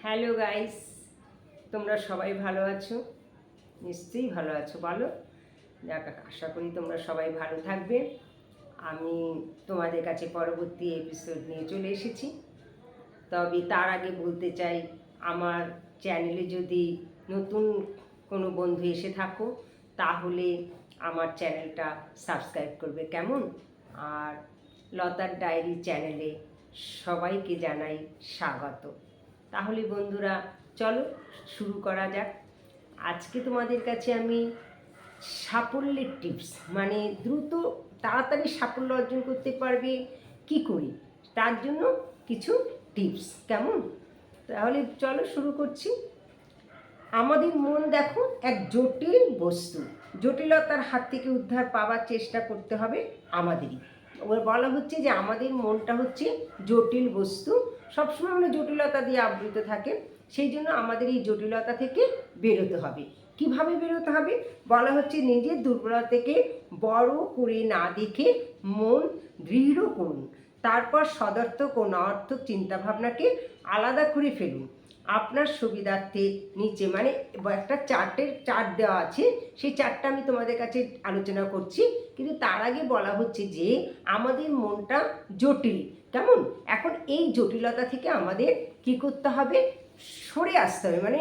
Hello guys, তোমরা সবাই ভালো আছো? নিশ্চয়ই ভালো আছো, বলো। যাক, আশা করি তোমরা সবাই ভালো থাকবে। আমি তোমাদের কাছে পরবর্তী এপিসোড নিয়ে চলে এসেছি। তবে তার আগে বলতে চাই, আমার চ্যানেলে যদি নতুন কোনো বন্ধু এসে থাকো তাহলে আমার চ্যানেলটা সাবস্ক্রাইব করবে, কেমন? আর লতার ডায়েরি চ্যানেলে সবাইকে জানাই স্বাগত। তাহলে বন্ধুরা, চলো শুরু করা যাক। আজকে তোমাদের কাছে আমি সাফল্যের টিপস, মানে দ্রুত তাড়াতাড়ি সাফল্য অর্জন করতে পারবে কি করি, তার জন্য কিছু টিপস, কেমন? তাহলে চলো শুরু করছি। আমাদের মন দেখো এক জটিল বস্তু, জটিলতার হাত থেকে উদ্ধার পাওয়ার চেষ্টা করতে হবে আমাদেরই। ওর বলা হচ্ছে যে আমাদের মনটা হচ্ছে জটিল বস্তু, সবসময় মানে জটিলতা দিয়ে আবৃত থাকে। সেই জন্য আমাদের এই জটিলতা থেকে বেরোতে হবে। কিভাবে বেরোতে হবে? বলা হচ্ছে নিজের দুর্বলতাকে বড় করে না দেখে মন দৃঢ় করুন, তারপর সদর্থক ও অনর্থক চিন্তাভাবনাকে আলাদা করে ফেলুন। আপনার সুবিধার্থে নিচে মানে একটা চার্ট দেওয়া আছে, সেই চার্টটা আমি তোমাদের কাছে আলোচনা করছি। কিন্তু তার আগে বলা হচ্ছে যে আমাদের মনটা জটিল, কেমন? এখন এই জটিলতা থেকে আমাদের কি করতে হবে? সরে আসতে হবে, মানে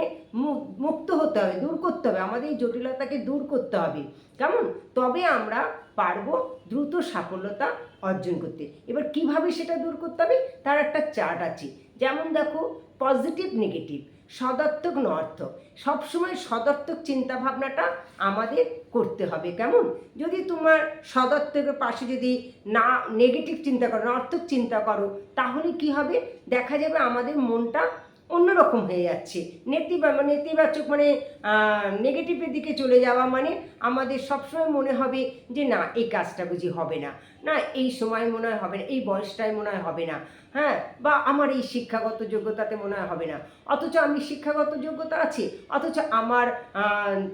মুক্ত হতে হবে, দূর করতে হবে। আমাদের এই জটিলতাকে দূর করতে হবে, কেমন? তবে আমরা পারবো দ্রুত সাফল্যতা অর্জন করতে। এবার কিভাবে সেটা দূর করতে হবে তার একটা চার্ট আছে। যেমন দেখো, পজিটিভ নেগেটিভ, সদার্থক নর্থক, সবসময় সদার্থক চিন্তাভাবনাটা আমাদের করতে হবে, কেমন? যদি তোমার সদার্থকের পাশে যদি না নেগেটিভ চিন্তা করো, নর্থক চিন্তা করো, তাহলে কি হবে? দেখা যাবে আমাদের মনটা অন্যরকম হয়ে যাচ্ছে। নেতিবাচক মানে নেগেটিভের দিকে চলে যাওয়া, মানে আমাদের সবসময় মনে হবে যে না, এই কাজটা বুঝি হবে না, না এই সময় মনে হয় হবে না, এই বয়সটায় মনে হয় হবে না, হ্যাঁ, বা আমার এই শিক্ষাগত যোগ্যতাতে মনে হয় হবে না। অথচ আমি শিক্ষাগত যোগ্যতা আছে, অথচ আমার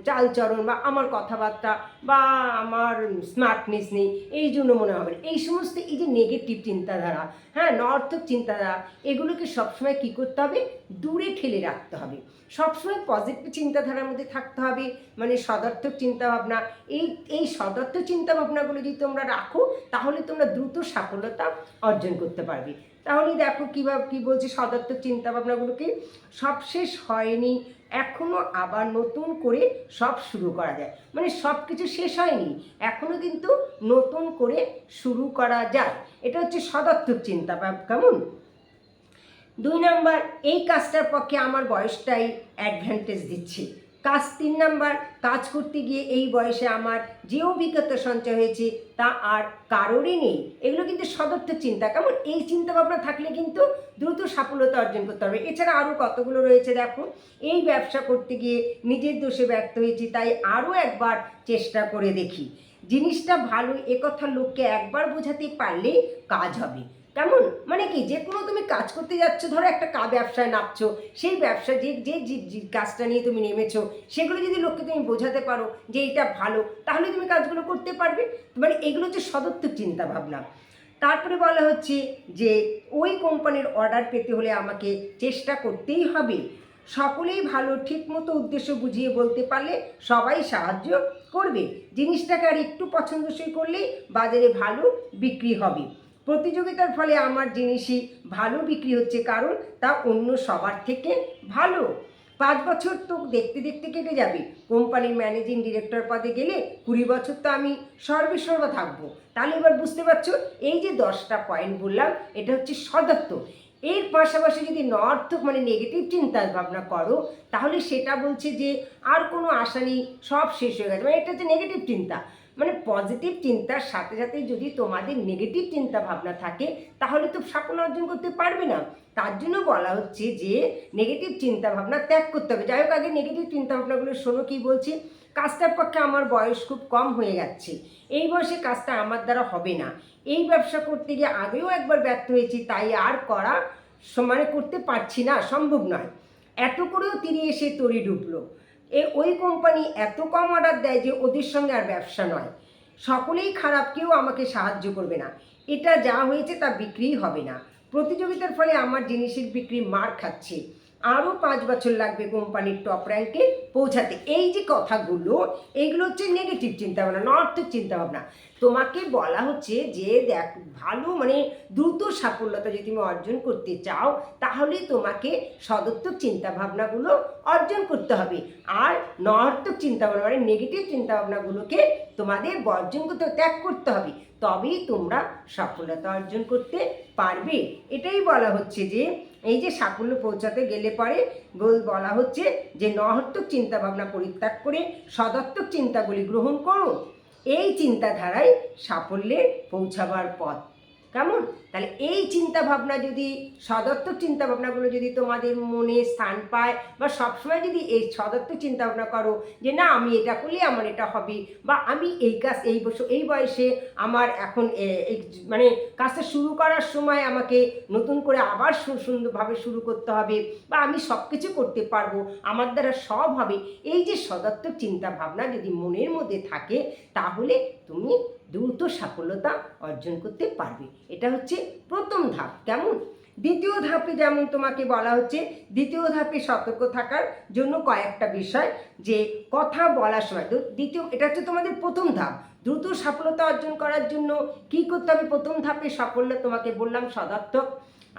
চালচরণ বা আমার কথাবার্তা বা আমার স্মার্টনেস নেই, এই জন্য মনে হবে না। এই সমস্ত এই যে নেগেটিভ চিন্তাধারা, হ্যাঁ, নর্থক চিন্তাধারা, এগুলোকে সবসময় কী করতে হবে? দূরে ঠেলে রাখতে হবে। সবসময় পজিটিভ চিন্তাধারার মধ্যে থাকতে হবে, মানে সদার্থক চিন্তাভাবনা। এই সদার্থক চিন্তাভাবনাগুলো যদি তোমরা রাখো তাহলে তোমরা দ্রুত সাফল্যতা অর্জন করতে পারবে। তাহলে দেখো কী বলছে, সদার্থক চিন্তাভাবনাগুলোকে সব শেষ হয়নি, এখনও আবার নতুন করে সব শুরু করা যায়, মানে সব কিছু শেষ হয়নি, এখনও কিন্তু নতুন করে শুরু করা যায়। এটা হচ্ছে সদার্থক চিন্তা, কেমন? 2 নাম্বার, এই কাজটার পক্ষে আমার বয়সটাই অ্যাডভান্টেজ দিচ্ছে। 3 নাম্বার, কাজ করতে গিয়ে এই বয়সে আমার যে অভিজ্ঞতা সঞ্চয় হয়েছে তা আর কারোরই নেই। এগুলো কিন্তু সদর্থক চিন্তা, কেমন? এই চিন্তাভাবনা থাকলে কিন্তু দ্রুত সাফল্যতা অর্জন করতে হবে। এছাড়া আরও কতগুলো রয়েছে দেখো, এই ব্যবসা করতে গিয়ে নিজের দোষে ব্যর্থ হয়েছি, তাই আরও একবার চেষ্টা করে দেখি। জিনিসটা ভালো একথা লোককে একবার বোঝাতে পারলেই কাজ হবে, কেমন? মানে কি, যে কোনো তুমি কাজ করতে যাচ্ছ, ধরো একটা ব্যবসায় নামছো, সেই ব্যবসা যে যে কাজটা নিয়ে তুমি নেমেছো, সেগুলো যদি লোককে তুমি বোঝাতে পারো যে এটা ভালো, তাহলে তুমি কাজগুলো করতে পারবে। মানে এগুলো হচ্ছে সদর্থক চিন্তাভাবনা। তারপরে বলা হচ্ছে যে ওই কোম্পানির অর্ডার পেতে হলে আমাকে চেষ্টা করতেই হবে। সকলেই ভালো, ঠিকমতো উদ্দেশ্য বুঝিয়ে বলতে পারলে সবাই সাহায্য করবে। জিনিসটাকে আর একটু পছন্দসই করলেই বাজারে ভালো বিক্রি হবে। প্রতিযোগিতার ফলে আমার জিনিসই ভালো বিক্রি হচ্ছে, কারণ তা অন্য সবার থেকে ভালো। 5 বছর তো দেখতে দেখতে কেটে যাবে, কোম্পানির ম্যানেজিং ডিরেক্টর পদে গেলে 20 বছর তো আমি সর্বেসর্বা থাকবো। তাহলে এবার বুঝতে পারছো, এই যে 10টা পয়েন্ট বললাম, এটা হচ্ছে সদর্থক। এর পাশাপাশি যদি নর্থক মানে নেগেটিভ চিন্তা ভাবনা করো, তাহলে সেটা বলছে যে আর কোনো আশা নেই, সব শেষ হয়ে গেছে, মানে এটা হচ্ছে নেগেটিভ চিন্তা। মানে পজিটিভ চিন্তার সাথে সাথে যদি তোমাদের নেগেটিভ চিন্তা ভাবনা থাকে তাহলে তো সাফল্য অর্জন করতে পারবে না। তার জন্য বলা হচ্ছে যে নেগেটিভ চিন্তা ভাবনা ত্যাগ করতে হবে। যাই হোক, আগে নেগেটিভ চিন্তা ভাবনাগুলো শোনো কি বলছি। কাজটার পক্ষে আমার বয়স খুব কম হয়ে যাচ্ছে, এই বয়সে কাজটা আমার দ্বারা হবে না, এই ব্যবসা করতে গিয়ে আগেও একবার ব্যর্থ হয়েছি, তাই আর করা মানে করতে পারছি না, সম্ভব নয়। এত করেও তিনি এসে তরি ডুবলো, ওই কোম্পানি এত কম অর্ডার দেয় যে ওদের সঙ্গে আর ব্যবসা নয়। সকলেই খারাপ, কেউ আমাকে সাহায্য করবে না, এটা যা হয়েছে তা বিক্রিই হবে না। প্রতিযোগিতার ফলে আমার জিনিসের বিক্রি মার খাচ্ছে, আরও 5 বছর লাগবে কোম্পানির টপ র্যাঙ্কে পৌঁছাতে। এই যে কথাগুলো, এইগুলো হচ্ছে নেগেটিভ চিন্তাভাবনা, নর্থক চিন্তাভাবনা। তোমাকে বলা হচ্ছে যে দেখ, ভালো মানে দ্রুত সাফল্যতা যদি তুমি অর্জন করতে চাও, তাহলে তোমাকে সদর্থক চিন্তাভাবনাগুলো অর্জন করতে হবে। আর নর্থক চিন্তাভাবনা মানে নেগেটিভ চিন্তাভাবনাগুলোকে তোমাদের বর্জন করতে, ত্যাগ করতে হবে, তবেই তোমরা সফলতা অর্জন করতে পারবে। এটাই বলা হচ্ছে যে এই যে সাফল্য পৌঁছাতে গেলে পরে বলা হচ্ছে যে নর্থক চিন্তাভাবনা পরিত্যাগ করে সদর্থক চিন্তাগুলি গ্রহণ করো। এই চিন্তাধারায় সাফল্যে পৌঁছাবার পথ। কেমন? তাহলে এই চিন্তাভাবনা যদি, সদর্থক চিন্তাভাবনাগুলো যদি তোমাদের মনে স্থান পায়, বা সবসময় যদি এই সদর্থক চিন্তাভাবনা করো যে না আমি এটা করলে আমার এটা হবে, বা আমি এই কাজ এই বয়সে আমার এখন মানে কাজটা শুরু করার সময় আমাকে নতুন করে আবার সুন্দরভাবে শুরু করতে হবে, বা আমি সব কিছু করতে পারবো, আমার দ্বারা সব হবে, এই যে সদর্থক চিন্তাভাবনা যদি মনের মধ্যে থাকে, তাহলে তুমি দ্রুত সাফল্যতা অর্জন করতে পারবে। এটা হচ্ছে প্রথম ধাপ। কেমন? দ্বিতীয় ধাপে যেমন তোমাকে বলা হচ্ছে, দ্বিতীয় ধাপে সতর্ক থাকার জন্য কয়েকটা বিষয়, যে কথা বলার সময় এটা হচ্ছে তোমাদের প্রথম ধাপ। দ্রুত সফলতা অর্জন করার জন্য কি করতে হবে? প্রথম ধাপে সাফল্য তোমাকে বললাম সদর্থক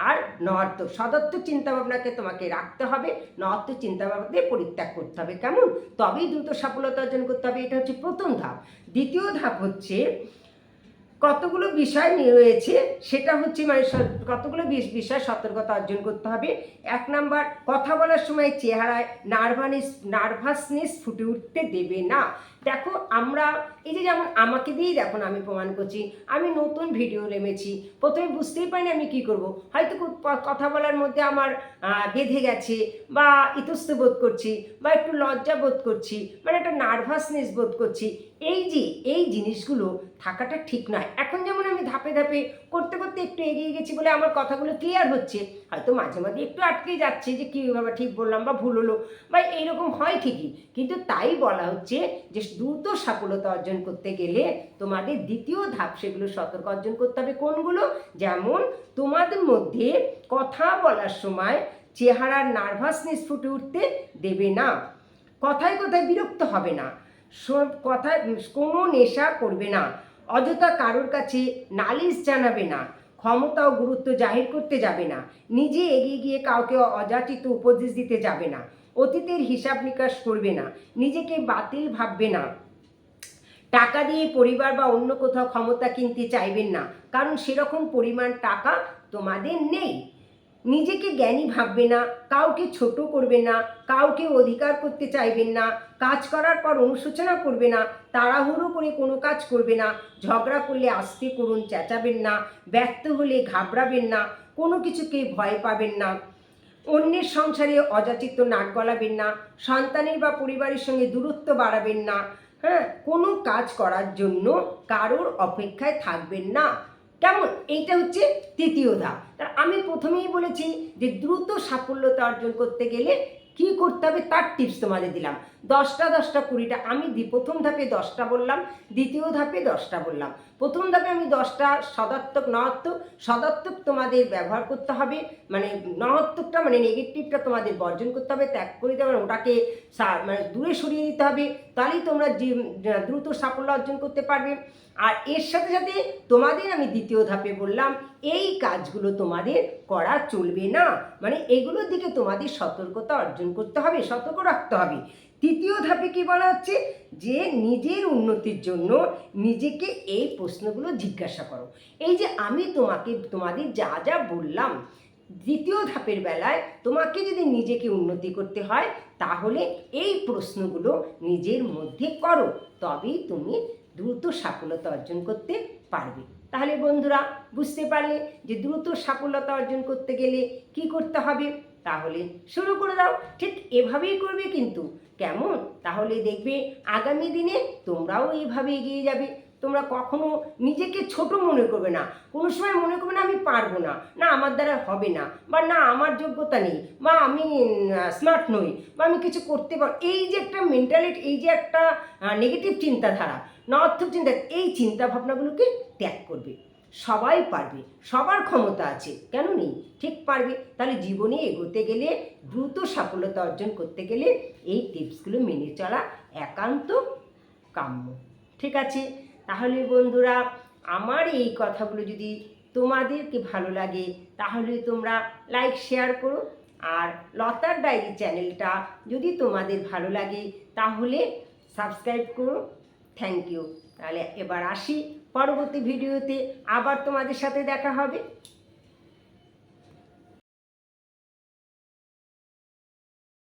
আর নর্থক। সদর্থক চিন্তাভাবনাকে তোমাকে রাখতে হবে, নর্থক চিন্তাভাবনাকে পরিত্যাগ করতে হবে। কেমন? তবেই দ্রুত সফলতা অর্জন করতে হবে। এটা হচ্ছে প্রথম ধাপ। দ্বিতীয় ধাপ হচ্ছে কতগুলো বিষয় রয়েছে, সেটা হচ্ছে মানে কতগুলো বিষয় সতর্কতা অর্জন করতে হবে। 1 নাম্বার, কথা বলার সময় চেহারায় নার্ভাসনেস ফুটে উঠতে দেবে না। দেখো, আমরা এই যে যেমন আমাকে দিয়েই দেখো না, আমি প্রমাণ করছি, আমি নতুন ভিডিও নেমেছি, প্রথমে বুঝতেই পারিনি আমি কি করব, হয়তো কথা বলার মধ্যে আমার বেঁধে গেছে, বা ইতস্ত বোধ করছি, বা একটু লজ্জা বোধ করছি, মানে একটা নার্ভাসনেস বোধ করছি। এই জিনিসগুলো থাকাটা ঠিক নয়। এখন যেমন আমি ধাপে ধাপে করতে করতে একটু এগিয়ে গেছি বলে আমার কথাগুলো ক্লিয়ার হচ্ছে, হয়তো মাঝে মাঝে একটু আটকে যাচ্ছে যে কী বাবা ঠিক বললাম বা ভুল হলো, বা এইরকম হয় ঠিকই, কিন্তু তাই বলা হচ্ছে যে দ্রুত সফলতা অর্জন করতে গেলে তোমাদের দ্বিতীয় ধাপ, সেগুলো সতর্ক অর্জন করতে হবে। কোনগুলো? যেমন তোমাদের মধ্যে কথা বলার সময় চেহারার নার্ভাসনেস ফুটে উঠতে দেবে না, কথায় কথায় বিরক্ত হবে না, কথায় কোনো নেশা করবে না, অযথা কারোর কাছে নালিশ জানাবে না, ক্ষমতা ও গুরুত্ব জাহির করতে যাবে না, নিজে এগিয়ে গিয়ে কাউকে অযাচিত উপদেশ দিতে যাবে না, অতীতের হিসাব নিকাশ করবে না, নিজেকে বাতিল ভাববে না, টাকা দিয়ে পরিবার বা অন্য কোথাও ক্ষমতা কিনতে চাইবেন না, কারণ সেরকম পরিমাণ টাকা তোমাদের নেই। নিজেকে জ্ঞানী ভাববে না, কাউকে ছোট করবে না, কাউকে অধিকার করতে চাইবেন না, কাজ করার পর অনুশোচনা করবে না, তাড়াহুড়ো করে কোনো কাজ করবে না, ঝগড়া করলে আস্তে করুন, চেঁচাবেন না, ব্যর্থ হলে ঘাবড়াবেন না, কোনো কিছুকে ভয় পাবেন না, অন্যের সংসারে অযাচিত নাক গলাবেন না, সন্তানের বা পরিবারের সঙ্গে দূরত্ব বাড়াবেন না, হ্যাঁ, কোনো কাজ করার জন্য কারোর অপেক্ষায় থাকবেন না। কেমন? এইটা হচ্ছে তৃতীয় ধাপ। আমি প্রথমেই বলেছি যে দ্রুত সাফল্যতা অর্জন করতে গেলে কি করতে হবে তার টিপস তোমাদের দিলাম। 10টা 20টা আমি প্রথম ধাপে 10টা বললাম, দ্বিতীয় ধাপে 10টা বললাম। প্রথম ধাপে আমি 10টা সদার্থক সদার্থক তোমাদের ব্যবহার করতে হবে, মানে নহাত্মকটা মানে নেগেটিভটা তোমাদের বর্জন করতে হবে, ত্যাগ করে দিতে হবে, ওটাকে মানে দূরে সরিয়ে দিতে হবে, তাহলেই তোমরা দ্রুত সাফল্য অর্জন করতে পারবে। আর এর সাথে সাথে তোমাদের আমি দ্বিতীয় ধাপে বললাম এই কাজগুলো তোমাদের করা চলবে না, মানে এগুলোর দিকে তোমাদের সতর্কতা অর্জন করতে হবে, সতর্ক রাখতে হবে। তৃতীয় ধাপে কি বলা হচ্ছে? যে নিজের উন্নতির জন্য নিজেকে এই প্রশ্নগুলো জিজ্ঞাসা করো। এই যে আমি তোমাদের যা যা বললাম, দ্বিতীয় ধাপের বেলায় তোমাকে যদি নিজেকে উন্নতি করতে হয়, তাহলে এই প্রশ্নগুলো নিজের মধ্যে করো, তবেই তুমি দ্রুত সাফল্যতা অর্জন করতে পারবে। তাহলে বন্ধুরা, বুঝতে পারলে যে দ্রুত সাফল্যতা অর্জন করতে গেলে কি করতে হবে? তাহলে শুরু করে দাও। ঠিক এভাবেই করবে কিন্তু। কেমন? তাহলে দেখবে আগামী দিনে তোমরাও এইভাবে এগিয়ে যাবে। তোমরা কখনো নিজেকে ছোট মনে করবে না, কোনো সময় মনে করবে না আমি পারবো না, না আমার দ্বারা হবে না, বা না আমার যোগ্যতা নেই, বা আমি স্মার্ট নই, বা আমি কিছু করতে পারবো। এই যে একটা মেন্টালিটি, এই যে একটা নেগেটিভ চিন্তাধারা, নর্থক চিন্তা, এই চিন্তাভাবনাগুলোকে ত্যাগ করবে। সবাই পারবে, সবার ক্ষমতা আছে, কেন নেই? ঠিক পারবে। তাহলে জীবনে এগোতে গেলে, দ্রুত সফলতা অর্জন করতে গেলে এই টিপসগুলো মেনে চলা একান্ত কাম্য। ঠিক আছে? তাহলে বন্ধুরা, আমার এই কথাগুলো যদি তোমাদেরকে ভালো লাগে তাহলে তোমরা লাইক শেয়ার করো, আর লতার ডায়েরি চ্যানেলটা যদি তোমাদের ভালো লাগে তাহলে সাবস্ক্রাইব করো। Thank you. তাহলে এবার আসি, পরবর্তী ভিডিওতে আবার তোমাদের সাথে দেখা হবে।